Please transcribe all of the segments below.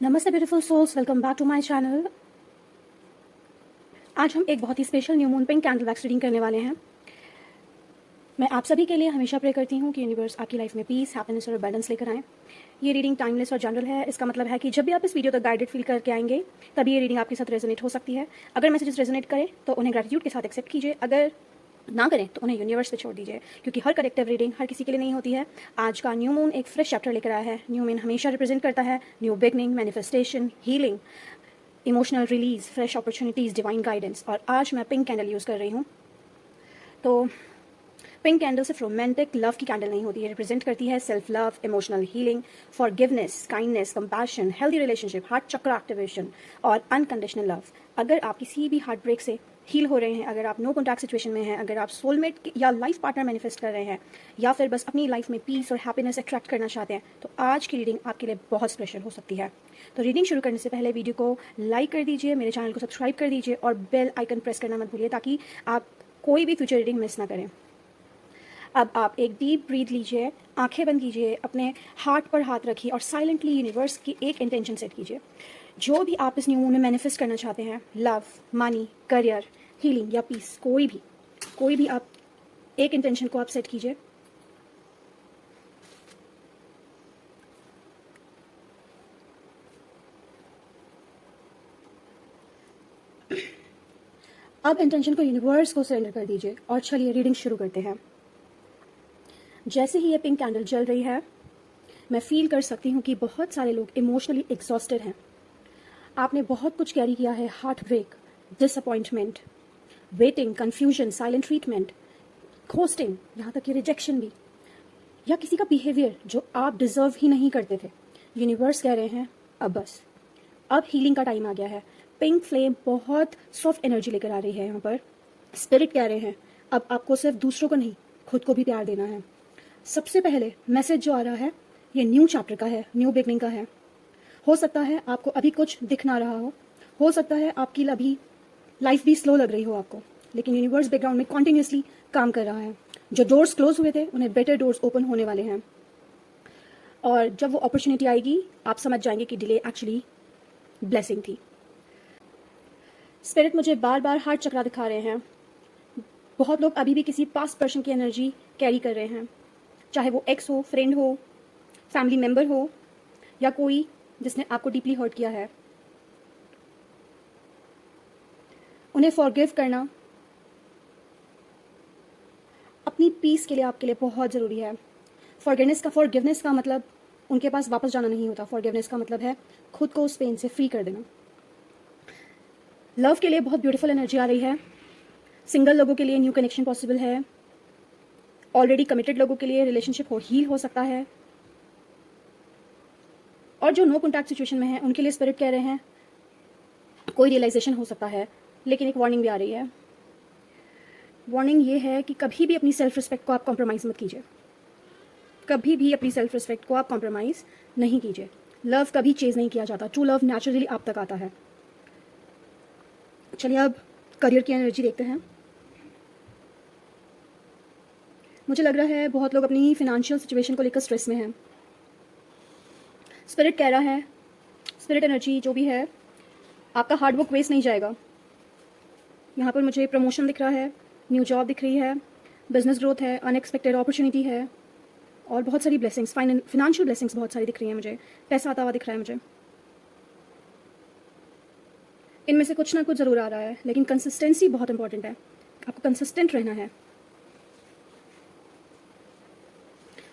नमस्ते beautiful souls, welcome back to my channel. आज हम एक बहुत ही special new moon pink candle wax reading करने वाले हैं। मैं आप सभी के लिए हमेशा प्रे करती हूँ कि यूनिवर्स आपकी लाइफ में पीस, हैप्पीनेस और अबंडेंस लेकर आए। ये रीडिंग टाइमलेस और जनरल है। इसका मतलब है कि जब भी आप इस वीडियो तक गाइडेड फील करके आएंगे तभी ये रीडिंग आपके साथ रेजोनेट हो सकती है। अगर मैसेजेस रेजोनेट करें तो उन्हें ग्रेटिट्यूड के साथ एक्सेप्ट कीजिए, अगर ना करें तो उन्हें यूनिवर्स पे छोड़ दीजिए, क्योंकि हर कलेक्टिव रीडिंग हर किसी के लिए नहीं होती है। आज का न्यू मून एक फ्रेश चैप्टर लेकर आया है। न्यू मून हमेशा रिप्रेजेंट करता है new beginning, manifestation, healing, emotional release, fresh opportunities, divine guidance. और आज मैं पिंक कैंडल यूज़ कर रही हूँ। तो पिंक कैंडल सिर्फ रोमांटिक लव की कैंडल नहीं होती है, रिप्रेजेंट करती है self love, emotional healing, forgiveness, kindness, compassion, healthy relationship, heart चक्र एक्टिवेशन और अनकंडीशनल लव। अगर आप किसी भी हार्ट ब्रेक से हील हो रहे हैं, अगर आप नो कॉन्टैक्ट सिचुएशन में हैं, अगर आप सोलमेट या लाइफ पार्टनर मैनिफेस्ट कर रहे हैं, या फिर बस अपनी लाइफ में पीस और हैप्पीनेस अट्रैक्ट करना चाहते हैं, तो आज की रीडिंग आपके लिए बहुत स्पेशल हो सकती है। तो रीडिंग शुरू करने से पहले वीडियो को लाइक कर दीजिए, मेरे चैनल को सब्सक्राइब कर दीजिए और बेल आइकन प्रेस करना मत भूलिए, ताकि आप कोई भी फ्यूचर रीडिंग मिस ना करें। अब आप एक डीप ब्रीथ लीजिए, आंखें बंद कीजिए, अपने हार्ट पर हाथ रखिए और साइलेंटली यूनिवर्स की एक इंटेंशन सेट कीजिए। जो भी आप इस न्यू मून में मैनिफेस्ट करना चाहते हैं, लव, मनी, करियर, हीलिंग या पीस, कोई भी आप एक इंटेंशन को आप सेट कीजिए। अब इंटेंशन को यूनिवर्स को सरेंडर कर दीजिए और चलिए रीडिंग शुरू करते हैं। जैसे ही ये पिंक कैंडल जल रही है, मैं फील कर सकती हूँ कि बहुत सारे लोग इमोशनली एग्जॉस्टेड हैं। आपने बहुत कुछ कैरी किया है, heart break, disappointment, waiting, confusion, silent treatment, ghosting, यहाँ तक कि रिजेक्शन भी, या किसी का बिहेवियर जो आप डिजर्व ही नहीं करते थे। यूनिवर्स कह रहे हैं अब बस, अब हीलिंग का टाइम आ गया है। पिंक फ्लेम बहुत सॉफ्ट एनर्जी लेकर आ रही है यहाँ पर। स्पिरिट कह रहे हैं अब आपको सिर्फ दूसरों को नहीं, खुद को भी प्यार देना है। सबसे पहले मैसेज जो आ रहा है ये न्यू चैप्टर का है, न्यू बिगनिंग का है। हो सकता है आपको अभी कुछ दिख ना रहा हो सकता है आपकी अभी लाइफ भी स्लो लग रही हो आपको, लेकिन यूनिवर्स बैकग्राउंड में कॉन्टिन्यूसली काम कर रहा है। जो डोर्स क्लोज हुए थे उन्हें बेटर डोर्स ओपन होने वाले हैं, और जब वो अपॉर्चुनिटी आएगी आप समझ जाएंगे कि डिले एक्चुअली ब्लेसिंग थी। स्पिरिट मुझे बार बार हार्ट चक्रा दिखा रहे हैं। बहुत लोग अभी भी किसी पास्ट पर्सन की एनर्जी कैरी कर रहे हैं, चाहे वो एक्स हो, फ्रेंड हो, फैमिली मेम्बर हो, या कोई जिसने आपको डीपली हर्ट किया है। उन्हें फॉरगिव करना अपनी पीस के लिए आपके लिए बहुत ज़रूरी है। फॉरगिवनेस का मतलब उनके पास वापस जाना नहीं होता। फॉरगिवनेस का मतलब है खुद को उस पेन से फ्री कर देना। लव के लिए बहुत ब्यूटीफुल एनर्जी आ रही है। सिंगल लोगों के लिए न्यू कनेक्शन पॉसिबल है। ऑलरेडी कमिटेड लोगों के लिए रिलेशनशिप हील हो सकता है, और जो नो कॉन्टैक्ट सिचुएशन में है उनके लिए स्पिरिट कह रहे हैं कोई रियलाइजेशन हो सकता है। लेकिन एक वार्निंग भी आ रही है। वार्निंग ये है कि कभी भी अपनी सेल्फ रिस्पेक्ट को आप कॉम्प्रोमाइज़ मत कीजिए। कभी भी अपनी सेल्फ रिस्पेक्ट को आप कॉम्प्रोमाइज़ नहीं कीजिए। लव कभी चेज नहीं किया जाता। ट्रू लव नेचुरली आप तक आता है। चलिए अब करियर की एनर्जी देखते हैं। मुझे लग रहा है बहुत लोग अपनी फिनेंशियल सिचुएशन को लेकर स्ट्रेस में हैं। स्पिरिट कह रहा है, स्पिरिट एनर्जी जो भी है, आपका हार्ड वर्क वेस्ट नहीं जाएगा। यहाँ पर मुझे प्रमोशन दिख रहा है, न्यू जॉब दिख रही है, बिजनेस ग्रोथ है, अनएक्सपेक्टेड अपॉर्चुनिटी है, और बहुत सारी ब्लेसिंग्स, फाइनेंशियल ब्लेसिंग्स बहुत सारी दिख रही हैं मुझे। पैसा आता हुआ दिख रहा है मुझे। इनमें से कुछ ना कुछ ज़रूर आ रहा है, लेकिन कंसिस्टेंसी बहुत इंपॉर्टेंट है। आपको कंसिस्टेंट रहना है।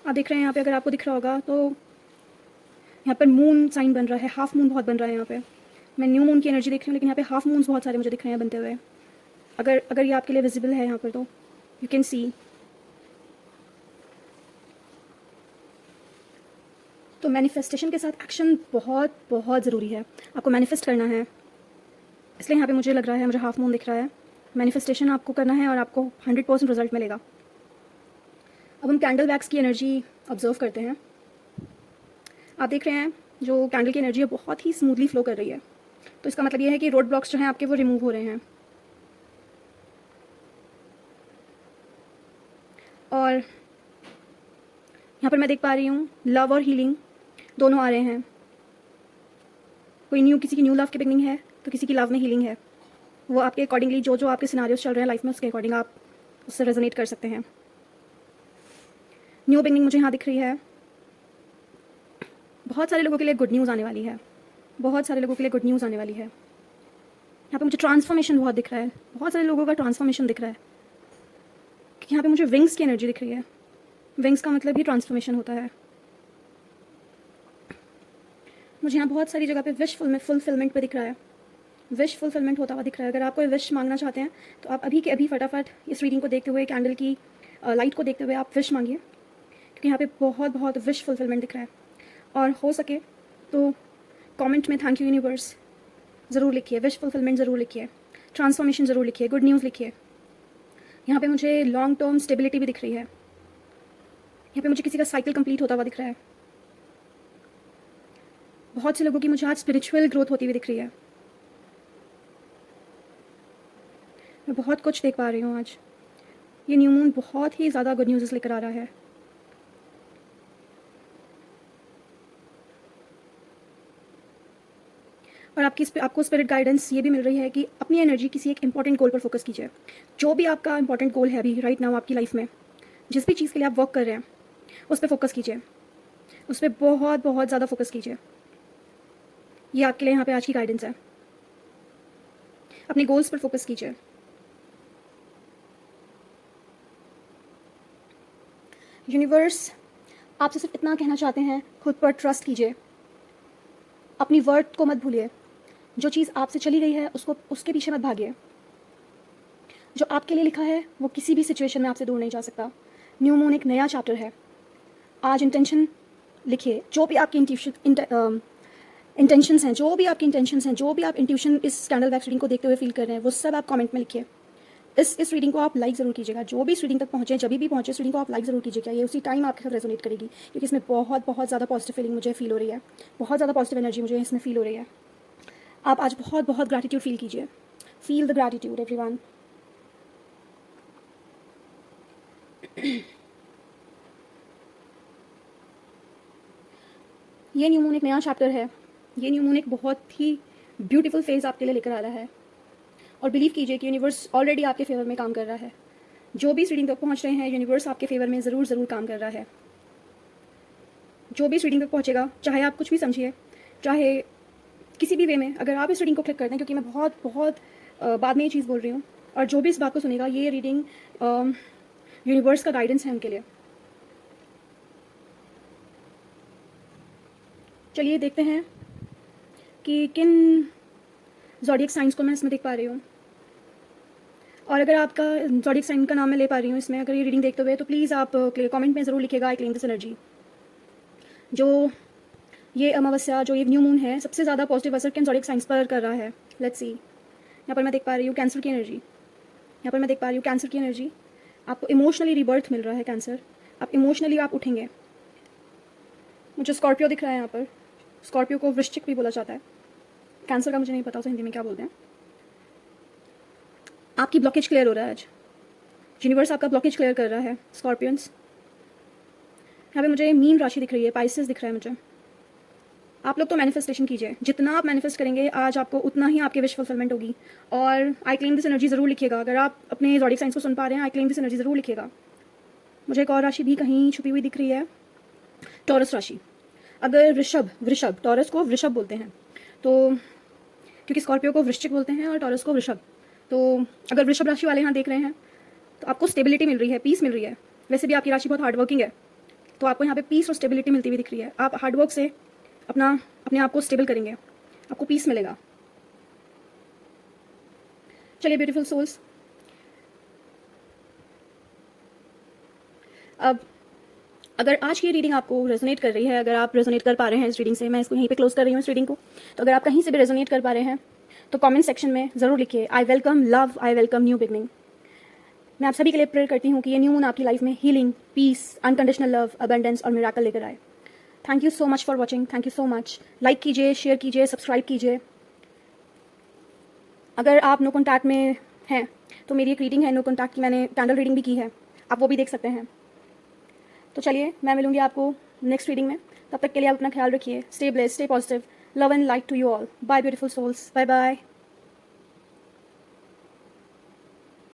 आप देख रहे हैं यहाँ पे, अगर आपको दिख रहा होगा तो यहाँ पर मून साइन बन रहा है, हाफ मून बहुत बन रहा है यहाँ पे। मैं न्यू मून की एनर्जी देख रही हूँ, लेकिन यहाँ पे हाफ मून्स बहुत सारे मुझे दिख रहे हैं बनते हुए। अगर ये आपके लिए विजिबल है यहाँ पर तो यू कैन सी। तो मैनिफेस्टेशन के साथ एक्शन बहुत बहुत ज़रूरी है। आपको मैनिफेस्ट करना है, इसलिए यहाँ पे मुझे लग रहा है, मुझे हाफ मून दिख रहा है। मैनिफेस्टेशन आपको करना है और आपको 100% रिजल्ट मिलेगा। अब हम कैंडल वैक्स की एनर्जी ऑब्जर्व करते हैं। आप देख रहे हैं जो कैंडल की एनर्जी है बहुत ही स्मूथली फ्लो कर रही है। तो इसका मतलब ये है कि रोड ब्लॉक्स जो हैं आपके वो रिमूव हो रहे हैं। और यहाँ पर मैं देख पा रही हूँ लव और हीलिंग दोनों आ रहे हैं। कोई किसी की न्यू लव की बिगनिंग है तो किसी की लव में हीलिंग है। वो आपके अकॉर्डिंगली जो जो आपके सिनारियोस चल रहे हैं लाइफ में उसके अकॉर्डिंग आप उससे रेजोनेट कर सकते हैं। न्यू बिगनिंग मुझे यहाँ दिख रही है। बहुत सारे लोगों के लिए गुड न्यूज़ आने वाली है। बहुत सारे लोगों के लिए गुड न्यूज़ आने वाली है। यहाँ पे मुझे ट्रांसफॉर्मेशन बहुत दिख रहा है। बहुत सारे लोगों का ट्रांसफॉर्मेशन दिख रहा है। यहाँ पे मुझे विंग्स की एनर्जी दिख रही है। विंग्स का मतलब ही ट्रांसफॉर्मेशन होता है। मुझे यहाँ बहुत सारी जगह पे विश फुलफिलमेंट पे दिख रहा है। विश फुलफिलमेंट होता हुआ दिख रहा है। अगर आप कोई विश मांगना चाहते हैं तो आप अभी के अभी फटाफट इस रीडिंग को देखते हुए, कैंडल की लाइट को देखते हुए आप विश मांगिए, क्योंकि यहाँ पे बहुत बहुत विश फुलफिलमेंट दिख रहा है। और हो सके तो कमेंट में थैंक यू यूनिवर्स ज़रूर लिखिए, विश फुलफिलमेंट ज़रूर लिखिए, ट्रांसफॉर्मेशन ज़रूर लिखिए, गुड न्यूज़ लिखिए। यहाँ पे मुझे लॉन्ग टर्म स्टेबिलिटी भी दिख रही है। यहाँ पे मुझे किसी का साइकिल कंप्लीट होता हुआ दिख रहा है। बहुत से लोगों की मुझे आज स्पिरिचुअल ग्रोथ होती हुई दिख रही है। मैं बहुत कुछ देख पा रही हूँ आज। ये न्यू मून बहुत ही ज़्यादा गुड न्यूज़ लेकर आ रहा है। और आपको स्पिरिट गाइडेंस ये भी मिल रही है कि अपनी एनर्जी किसी एक इंपॉर्टेंट गोल पर फोकस कीजिए। जो भी आपका इंपॉर्टेंट गोल है अभी राइट नाउ आपकी लाइफ में, जिस भी चीज़ के लिए आप वर्क कर रहे हैं उस पर फोकस कीजिए। उस पर बहुत बहुत ज़्यादा फोकस कीजिए। ये आपके लिए यहाँ पे आज की गाइडेंस है। अपने गोल्स पर फोकस कीजिए। यूनिवर्स आपसे सिर्फ इतना कहना चाहते हैं, खुद पर ट्रस्ट कीजिए। अपनी वर्थ को मत भूलिए। जो चीज़ आपसे चली गई है उसके पीछे मत भागिए। जो आपके लिए लिखा है वो किसी भी सिचुएशन में आपसे दूर नहीं जा सकता। न्यू मून एक नया चैप्टर है। आज इंटेंशन लिखिए। जो भी आपकी इंटेंशंस हैं, जो भी आपकी इंटेंशंस हैं, जो भी आप इंट्यूशन इस कैंडल वैक्स रीडिंग को देखते हुए फील कर रहे हैं, वो सब आप कमेंट में लिखिए। इस रीडिंग को आप लाइक ज़रूर कीजिएगा। जो भी इस रीडिंग तक पहुँचे, जब भी पहुँचे, इस रीडिंग को आप लाइक ज़रूर कीजिएगा। ये उसी टाइम आपके साथ रेजोनेट करेगी, क्योंकि इसमें बहुत बहुत ज़्यादा पॉजिटिव फीलिंग मुझे फील हो रही है। बहुत ज़्यादा पॉजिटिव एनर्जी मुझे इसमें फील हो रही है। आप आज बहुत बहुत ग्रैटिट्यूड फील कीजिए। Feel the gratitude everyone. ये न्यू मून एक नया चैप्टर है। ये न्यू मून एक बहुत ही ब्यूटीफुल फेज़ आपके लिए लेकर आ रहा है। और बिलीव कीजिए कि यूनिवर्स ऑलरेडी आपके फेवर में काम कर रहा है। जो भी इस रीडिंग तक पहुंच रहे हैं, यूनिवर्स आपके फेवर में ज़रूर ज़रूर काम कर रहा है। जो भी इस रीडिंग तक पहुंचेगा, चाहे आप कुछ भी समझिए, चाहे किसी भी वे में, अगर आप इस रीडिंग को क्लिक करते हैं, क्योंकि मैं बहुत बहुत बाद में ये चीज़ बोल रही हूँ, और जो भी इस बात को सुनेगा, ये रीडिंग यूनिवर्स का गाइडेंस है उनके लिए। चलिए देखते हैं कि किन ज़ोडिएक साइंस को मैं इसमें देख पा रही हूँ। और अगर आपका ज़ोडिएक साइन का नाम मैं ले पा रही हूँ इसमें, अगर ये रीडिंग देखते हुए, तो प्लीज़ आप कमेंट में ज़रूर लिखिएगा, आई क्लेम दिस एनर्जी। जो ये अमावस्या, जो ये न्यू मून है, सबसे ज़्यादा पॉजिटिव असर किन ज़ोडिएक साइंस पर कर रहा है। Let's see. यहाँ पर मैं देख पा रही हूँ कैंसर की एनर्जी। यहाँ पर मैं देख पा रही हूँ कैंसर की एनर्जी। आपको इमोशनली रिबर्थ मिल रहा है कैंसर। आप इमोशनली आप उठेंगे। मुझे स्कॉर्पियो दिख रहा है यहाँ पर। स्कॉर्पियो को वृश्चिक भी बोला जाता है। कैंसर का मुझे नहीं पता उसे हिंदी में क्या बोलते हैं। आपकी ब्लॉकेज क्लियर हो रहा है आज। यूनिवर्स आपका ब्लॉकेज क्लियर कर रहा है। स्कॉर्पियंस, यहाँ पे मुझे मीन राशि दिख रही है, पाइसेस दिख रहा है मुझे। आप लोग तो मैनिफेस्टेशन कीजिए। जितना आप मैनिफेस्ट करेंगे आज आपको, उतना ही आपकी विश फुलफिलमेंट होगी। और आई क्लेम दिस एनर्जी ज़रूर लिखिएगा। अगर आप अपने ज़ोडिएक साइंस को सुन पा रहे हैं, आई क्लेम दिस एनर्जी ज़रूर लिखिएगा। मुझे एक और राशि भी कहीं छुपी हुई दिख रही है, टॉरस राशि। अगर वृषभ, टॉरस को वृषभ बोलते हैं, तो क्योंकि स्कॉर्पियो को वृश्चिक बोलते हैं और टॉरस को वृषभ। तो अगर वृषभ राशि वाले यहाँ देख रहे हैं तो आपको स्टेबिलिटी मिल रही है, पीस मिल रही है। वैसे भी आपकी राशि बहुत हार्डवर्किंग है, तो आपको यहाँ पे पीस और स्टेबिलिटी मिलती हुई दिख रही है। आप हार्डवर्क से अपने आप को स्टेबल करेंगे, आपको पीस मिलेगा। चलिए ब्यूटीफुल सोल्स, अब अगर आज की रीडिंग आपको रेजोनेट कर रही है, अगर आप रेजोनेट कर पा रहे हैं इस रीडिंग से, मैं इसको यहीं पे क्लोज कर रही हूँ इस रीडिंग को, तो अगर आप कहीं से भी रेजोनेट कर पा रहे हैं तो कमेंट सेक्शन में ज़रूर लिखिए, I welcome love, I welcome new beginning. मैं आप सभी के लिए प्रेयर करती हूँ कि ये न्यू मून आपकी लाइफ में healing, peace, unconditional love, abundance और मिरेकल लेकर आए। Thank you so much for watching. Thank you so much. Like कीजिए, शेयर कीजिए, सब्सक्राइब कीजिए। अगर आप नो कॉन्टैक्ट में हैं तो मेरी एक रीडिंग है नो कॉन्टैक्ट की, मैंने कैंडल रीडिंग भी की है, आप वो भी देख सकते हैं। तो चलिए मैं मिलूंगी आपको नेक्स्ट रीडिंग में। तब तक के लिए आप अपना ख्याल रखिए। Stay blessed, stay positive. Love and light to you all. Bye, beautiful souls. Bye bye.